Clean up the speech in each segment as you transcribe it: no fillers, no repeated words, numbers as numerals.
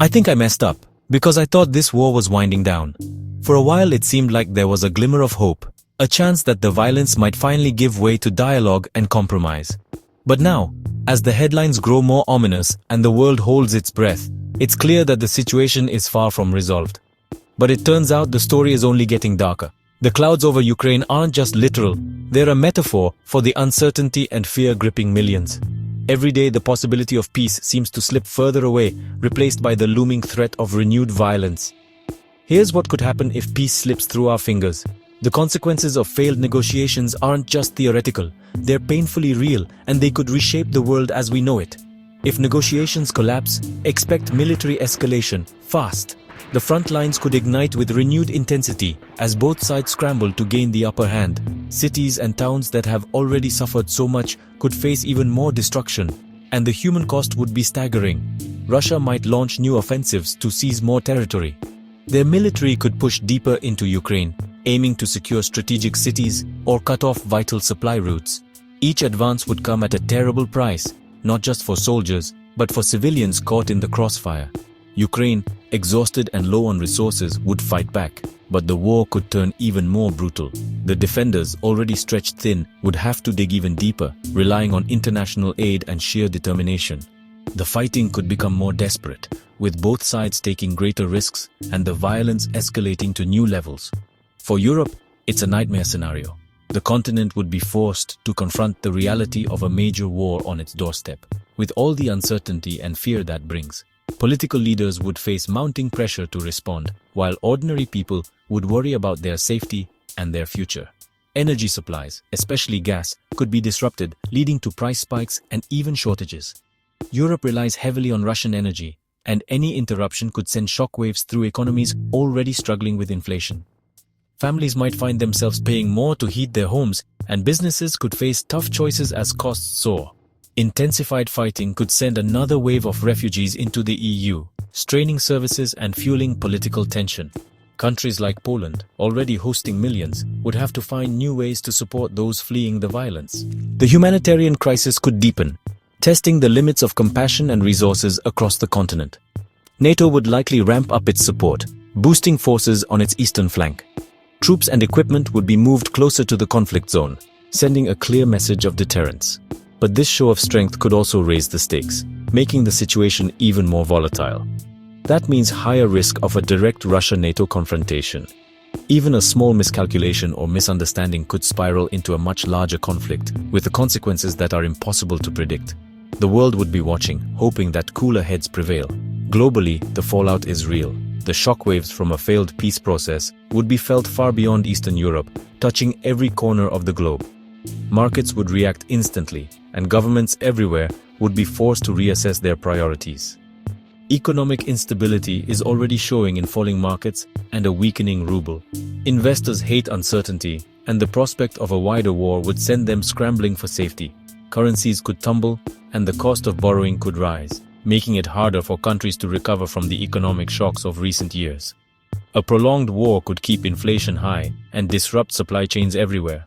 I think I messed up, because I thought this war was winding down. For a while it seemed like there was a glimmer of hope, a chance that the violence might finally give way to dialogue and compromise. But now, as the headlines grow more ominous and the world holds its breath, it's clear that the situation is far from resolved. But it turns out the story is only getting darker. The clouds over Ukraine aren't just literal, they're a metaphor for the uncertainty and fear gripping millions. Every day the possibility of peace seems to slip further away, replaced by the looming threat of renewed violence. Here's what could happen if peace slips through our fingers. The consequences of failed negotiations aren't just theoretical, they're painfully real, and they could reshape the world as we know it. If negotiations collapse, expect military escalation, fast. The front lines could ignite with renewed intensity as both sides scramble to gain the upper hand. Cities and towns that have already suffered so much could face even more destruction, and the human cost would be staggering. Russia might launch new offensives to seize more territory. Their military could push deeper into Ukraine, aiming to secure strategic cities or cut off vital supply routes. Each advance would come at a terrible price, not just for soldiers, but for civilians caught in the crossfire. Ukraine, exhausted and low on resources, would fight back, but the war could turn even more brutal. The defenders, already stretched thin, would have to dig even deeper, relying on international aid and sheer determination. The fighting could become more desperate, with both sides taking greater risks and the violence escalating to new levels. For Europe, it's a nightmare scenario. The continent would be forced to confront the reality of a major war on its doorstep, with all the uncertainty and fear that brings. Political leaders would face mounting pressure to respond, while ordinary people would worry about their safety and their future. Energy supplies, especially gas, could be disrupted, leading to price spikes and even shortages. Europe relies heavily on Russian energy, and any interruption could send shockwaves through economies already struggling with inflation. Families might find themselves paying more to heat their homes, and businesses could face tough choices as costs soar. Intensified fighting could send another wave of refugees into the EU, straining services and fueling political tension. Countries like Poland, already hosting millions, would have to find new ways to support those fleeing the violence. The humanitarian crisis could deepen, testing the limits of compassion and resources across the continent. NATO would likely ramp up its support, boosting forces on its eastern flank. Troops and equipment would be moved closer to the conflict zone, sending a clear message of deterrence. But this show of strength could also raise the stakes, making the situation even more volatile. That means higher risk of a direct Russia-NATO confrontation. Even a small miscalculation or misunderstanding could spiral into a much larger conflict, with the consequences that are impossible to predict. The world would be watching, hoping that cooler heads prevail. Globally, the fallout is real. The shockwaves from a failed peace process would be felt far beyond Eastern Europe, touching every corner of the globe. Markets would react instantly, and governments everywhere would be forced to reassess their priorities. Economic instability is already showing in falling markets and a weakening ruble. Investors hate uncertainty, and the prospect of a wider war would send them scrambling for safety. Currencies could tumble, and the cost of borrowing could rise, making it harder for countries to recover from the economic shocks of recent years. A prolonged war could keep inflation high and disrupt supply chains everywhere.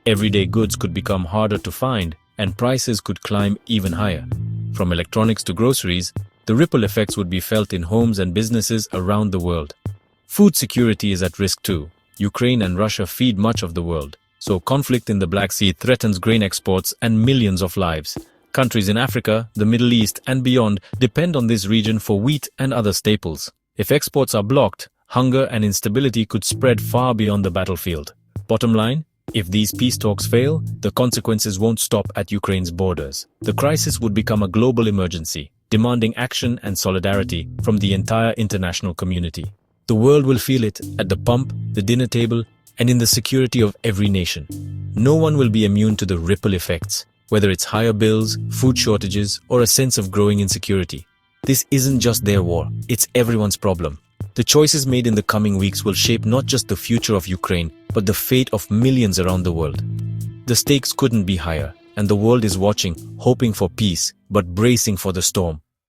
Everyday goods could become harder to find, and prices could climb even higher. From electronics to groceries, the ripple effects would be felt in homes and businesses around the world. Food security is at risk too. Ukraine and Russia feed much of the world, so conflict in the Black Sea threatens grain exports and millions of lives. Countries in Africa, the Middle East, and beyond depend on this region for wheat and other staples. If exports are blocked, hunger and instability could spread far beyond the battlefield. Bottom line, if these peace talks fail, the consequences won't stop at Ukraine's borders. The crisis would become a global emergency, demanding action and solidarity from the entire international community. The world will feel it at the pump, the dinner table, and in the security of every nation. No one will be immune to the ripple effects, whether it's higher bills, food shortages, or a sense of growing insecurity. This isn't just their war, it's everyone's problem. The choices made in the coming weeks will shape not just the future of Ukraine, but the fate of millions around the world. The stakes couldn't be higher, and the world is watching, hoping for peace, but bracing for the storm.